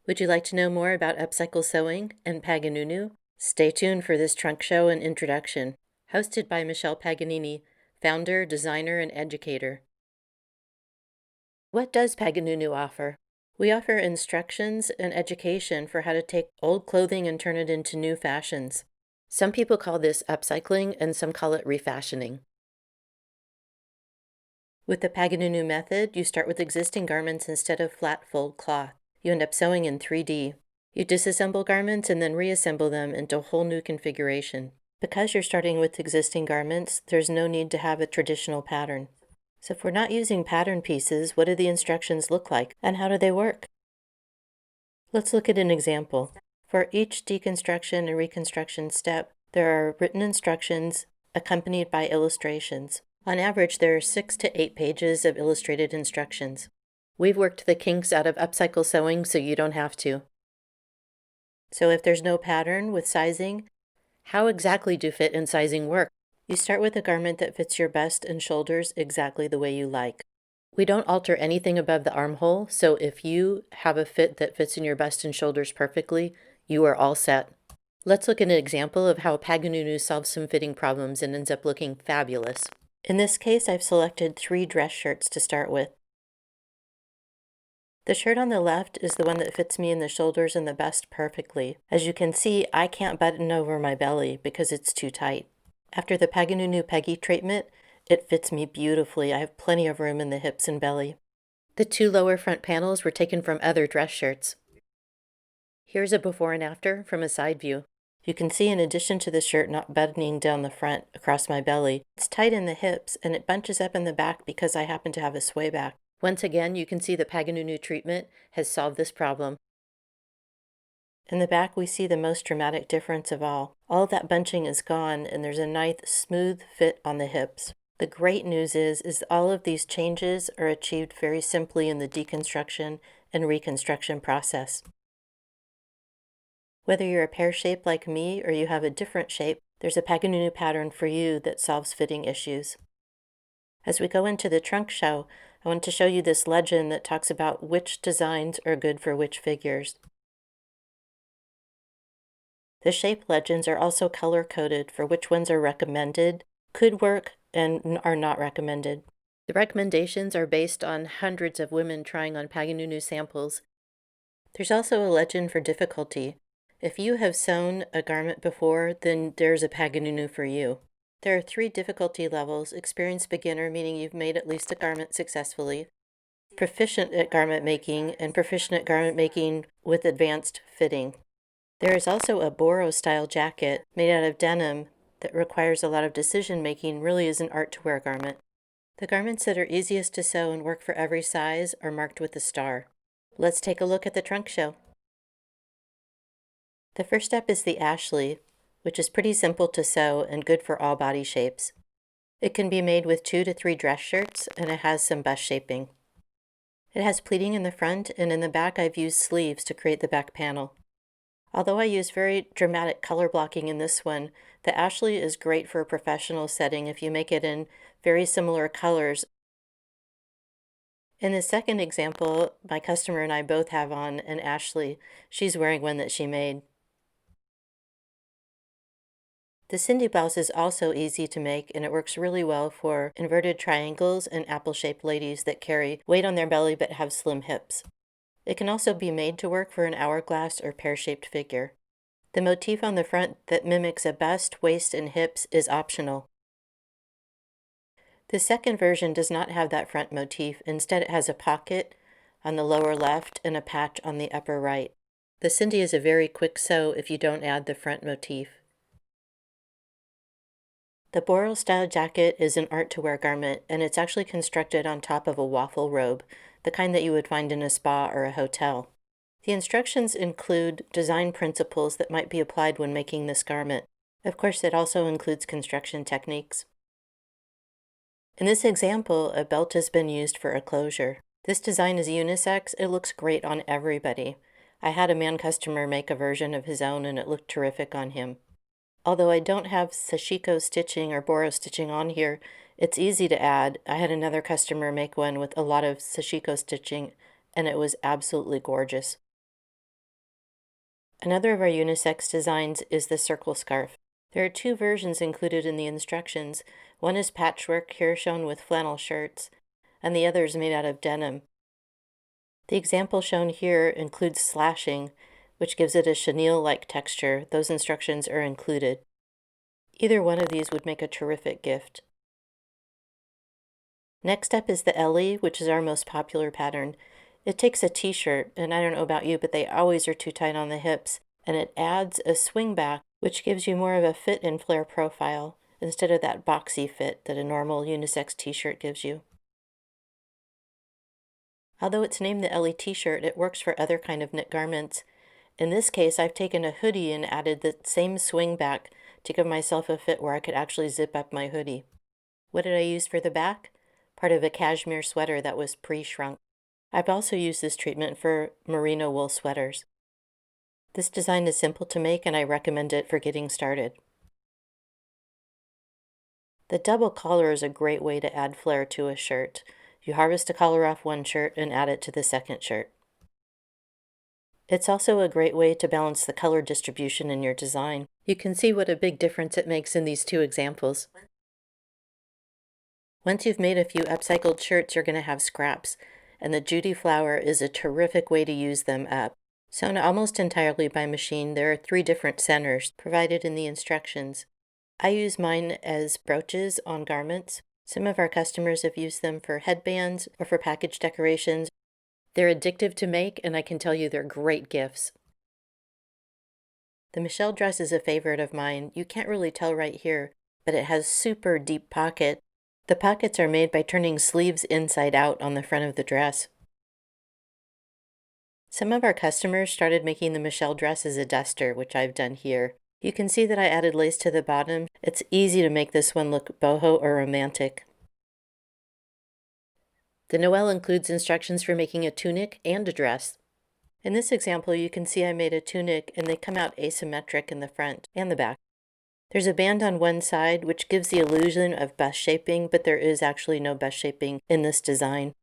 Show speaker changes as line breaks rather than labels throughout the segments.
Would you like to know more about upcycle sewing and Paganunu? Stay tuned for this trunk show and introduction. Hosted by Michelle Paganini, founder, designer, and educator. What does Paganunu offer? We offer instructions and education for how to take old clothing and turn it into new fashions. Some people call this upcycling and some call it refashioning. With the Paganunu method, you start with existing garments instead of flat fold cloth. You end up sewing in 3D. You disassemble garments and then reassemble them into a whole new configuration. Because you're starting with existing garments, there's no need to have a traditional pattern. So if we're not using pattern pieces, what do the instructions look like and how do they work? Let's look at an example. For each deconstruction and reconstruction step, there are written instructions accompanied by illustrations. On average, there are 6 to 8 pages of illustrated instructions. We've worked the kinks out of upcycle sewing so you don't have to. So if there's no pattern with sizing, how exactly do fit and sizing work? You start with a garment that fits your bust and shoulders exactly the way you like. We don't alter anything above the armhole, so if you have a fit that fits in your bust and shoulders perfectly, you are all set. Let's look at an example of how Paganunu solves some fitting problems and ends up looking fabulous. In this case, I've selected 3 dress shirts to start with. The shirt on the left is the one that fits me in the shoulders and the bust perfectly. As you can see, I can't button over my belly because it's too tight. After the Paganunu Peggy treatment, it fits me beautifully. I have plenty of room in the hips and belly. The 2 lower front panels were taken from other dress shirts. Here's a before and after from a side view. You can see in addition to the shirt not buttoning down the front across my belly, it's tight in the hips and it bunches up in the back because I happen to have a sway back. Once again, you can see the Paganunu treatment has solved this problem. In the back, we see the most dramatic difference of all. All of that bunching is gone and there's a nice, smooth fit on the hips. The great news is all of these changes are achieved very simply in the deconstruction and reconstruction process. Whether you're a pear shape like me or you have a different shape, there's a Paganunu pattern for you that solves fitting issues. As we go into the trunk show, I want to show you this legend that talks about which designs are good for which figures. The shape legends are also color-coded for which ones are recommended, could work, and are not recommended. The recommendations are based on hundreds of women trying on Paganunu samples. There's also a legend for difficulty. If you have sewn a garment before, then there's a Paganunu for you. There are 3 difficulty levels: experienced beginner, meaning you've made at least a garment successfully, proficient at garment making, and proficient at garment making with advanced fitting. There is also a Boro-style jacket made out of denim that requires a lot of decision making, really is an art-to-wear garment. The garments that are easiest to sew and work for every size are marked with a star. Let's take a look at the trunk show. The first step is the Ashley, which is pretty simple to sew and good for all body shapes. It can be made with 2 to 3 dress shirts, and it has some bust shaping. It has pleating in the front, and in the back I've used sleeves to create the back panel. Although I use very dramatic color blocking in this one, the Ashley is great for a professional setting if you make it in very similar colors. In the second example, my customer and I both have on an Ashley. She's wearing one that she made. The Cindy blouse is also easy to make, and it works really well for inverted triangles and apple-shaped ladies that carry weight on their belly but have slim hips. It can also be made to work for an hourglass or pear-shaped figure. The motif on the front that mimics a bust, waist, and hips is optional. The second version does not have that front motif. Instead, it has a pocket on the lower left and a patch on the upper right. The Cindy is a very quick sew if you don't add the front motif. The Boro-style jacket is an art-to-wear garment, and it's actually constructed on top of a waffle robe, the kind that you would find in a spa or a hotel. The instructions include design principles that might be applied when making this garment. Of course, it also includes construction techniques. In this example, a belt has been used for a closure. This design is unisex. It looks great on everybody. I had a man customer make a version of his own, and it looked terrific on him. Although I don't have sashiko stitching or boro stitching on here, it's easy to add. I had another customer make one with a lot of sashiko stitching, and it was absolutely gorgeous. Another of our unisex designs is the circle scarf. There are two versions included in the instructions. One is patchwork, here shown with flannel shirts, and the other is made out of denim. The example shown here includes slashing, which gives it a chenille-like texture. Those instructions are included. Either one of these would make a terrific gift. Next up is the Ellie, which is our most popular pattern. It takes a t-shirt, and I don't know about you, but they always are too tight on the hips, and it adds a swing back, which gives you more of a fit and flare profile, instead of that boxy fit that a normal unisex t-shirt gives you. Although it's named the Ellie t-shirt, it works for other kind of knit garments. In this case, I've taken a hoodie and added the same swing back to give myself a fit where I could actually zip up my hoodie. What did I use for the back? Part of a cashmere sweater that was pre-shrunk. I've also used this treatment for merino wool sweaters. This design is simple to make and I recommend it for getting started. The double collar is a great way to add flair to a shirt. You harvest a collar off one shirt and add it to the second shirt. It's also a great way to balance the color distribution in your design. You can see what a big difference it makes in these two examples. Once you've made a few upcycled shirts, you're going to have scraps, and the Judy flower is a terrific way to use them up. Sewn almost entirely by machine, there are 3 different centers provided in the instructions. I use mine as brooches on garments. Some of our customers have used them for headbands or for package decorations. They're addictive to make, and I can tell you they're great gifts. The Michelle dress is a favorite of mine. You can't really tell right here, but it has super deep pocket. The pockets are made by turning sleeves inside out on the front of the dress. Some of our customers started making the Michelle dress as a duster, which I've done here. You can see that I added lace to the bottom. It's easy to make this one look boho or romantic. The Noel includes instructions for making a tunic and a dress. In this example, you can see I made a tunic and they come out asymmetric in the front and the back. There's a band on one side which gives the illusion of bust shaping, but there is actually no bust shaping in this design.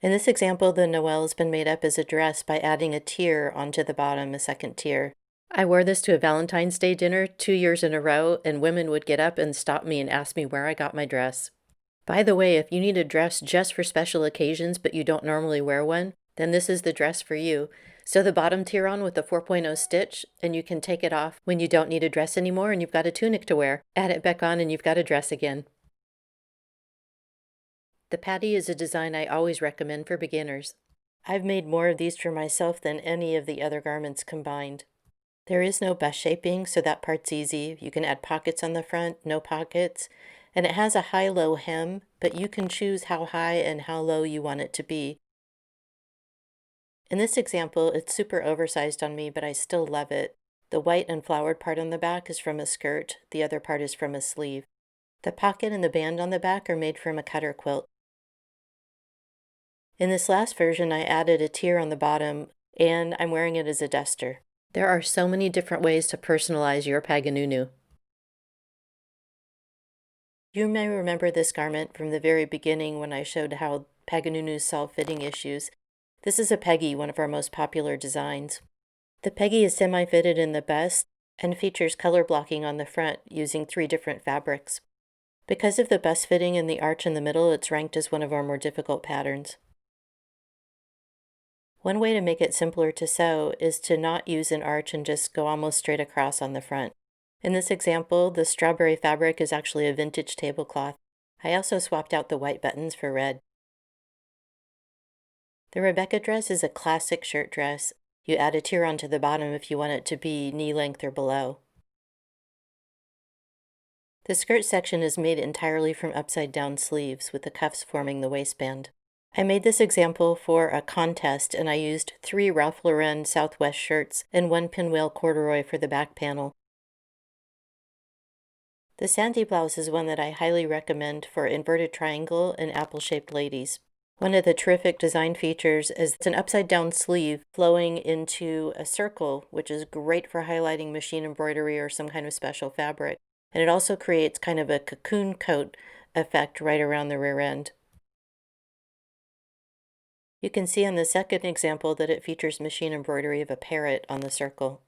In this example, the Noel has been made up as a dress by adding a tier onto the bottom, a second tier. I wore this to a Valentine's Day dinner 2 years in a row, and women would get up and stop me and ask me where I got my dress. By the way, if you need a dress just for special occasions but you don't normally wear one, then this is the dress for you. Sew the bottom tier on with a 4.0 stitch, and you can take it off when you don't need a dress anymore and you've got a tunic to wear. Add it back on and you've got a dress again. The patty is a design I always recommend for beginners. I've made more of these for myself than any of the other garments combined. There is no bust shaping, so that part's easy. You can add pockets on the front, no pockets, and it has a high-low hem, but you can choose how high and how low you want it to be. In this example, it's super oversized on me, but I still love it. The white and flowered part on the back is from a skirt, the other part is from a sleeve. The pocket and the band on the back are made from a cutter quilt. In this last version, I added a tier on the bottom, and I'm wearing it as a duster. There are so many different ways to personalize your Paganunu. You may remember this garment from the very beginning when I showed how Paganunus solve fitting issues. This is a Peggy, one of our most popular designs. The Peggy is semi-fitted in the bust and features color blocking on the front using 3 different fabrics. Because of the bust fitting and the arch in the middle, it's ranked as one of our more difficult patterns. One way to make it simpler to sew is to not use an arch and just go almost straight across on the front. In this example, the strawberry fabric is actually a vintage tablecloth. I also swapped out the white buttons for red. The Rebecca dress is a classic shirt dress. You add a tier onto the bottom if you want it to be knee length or below. The skirt section is made entirely from upside down sleeves with the cuffs forming the waistband. I made this example for a contest and I used 3 Ralph Lauren Southwest shirts and 1 pinwheel corduroy for the back panel. The Sandy blouse is one that I highly recommend for inverted triangle and apple-shaped ladies. One of the terrific design features is it's an upside-down sleeve flowing into a circle, which is great for highlighting machine embroidery or some kind of special fabric. And it also creates kind of a cocoon coat effect right around the rear end. You can see on the second example that it features machine embroidery of a parrot on the circle.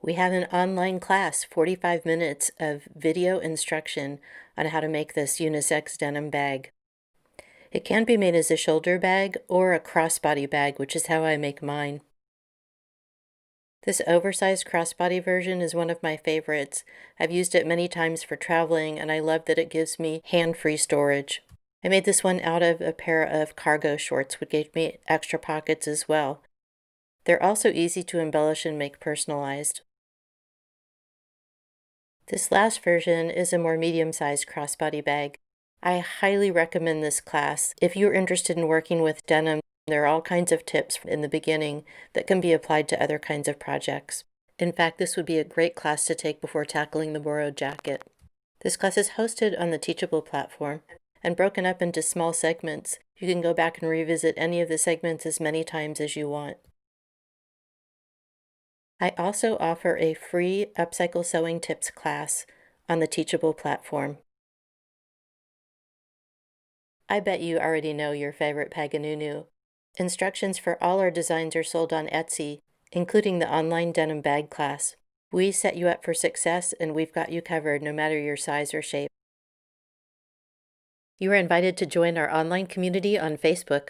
We have an online class, 45 minutes of video instruction on how to make this unisex denim bag. It can be made as a shoulder bag or a crossbody bag, which is how I make mine. This oversized crossbody version is one of my favorites. I've used it many times for traveling, and I love that it gives me hand-free storage. I made this one out of a pair of cargo shorts, which gave me extra pockets as well. They're also easy to embellish and make personalized. This last version is a more medium-sized crossbody bag. I highly recommend this class. If you're interested in working with denim, there are all kinds of tips in the beginning that can be applied to other kinds of projects. In fact, this would be a great class to take before tackling the borrowed jacket. This class is hosted on the Teachable platform and broken up into small segments. You can go back and revisit any of the segments as many times as you want. I also offer a free Upcycle Sewing Tips class on the Teachable platform. I bet you already know your favorite Paganunu. Instructions for all our designs are sold on Etsy, including the online denim bag class. We set you up for success, and we've got you covered no matter your size or shape. You are invited to join our online community on Facebook.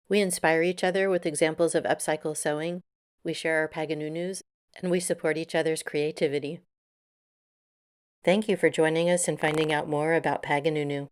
We inspire each other with examples of upcycle sewing, we share our Paganunos, and we support each other's creativity. Thank you for joining us and finding out more about Paganunu.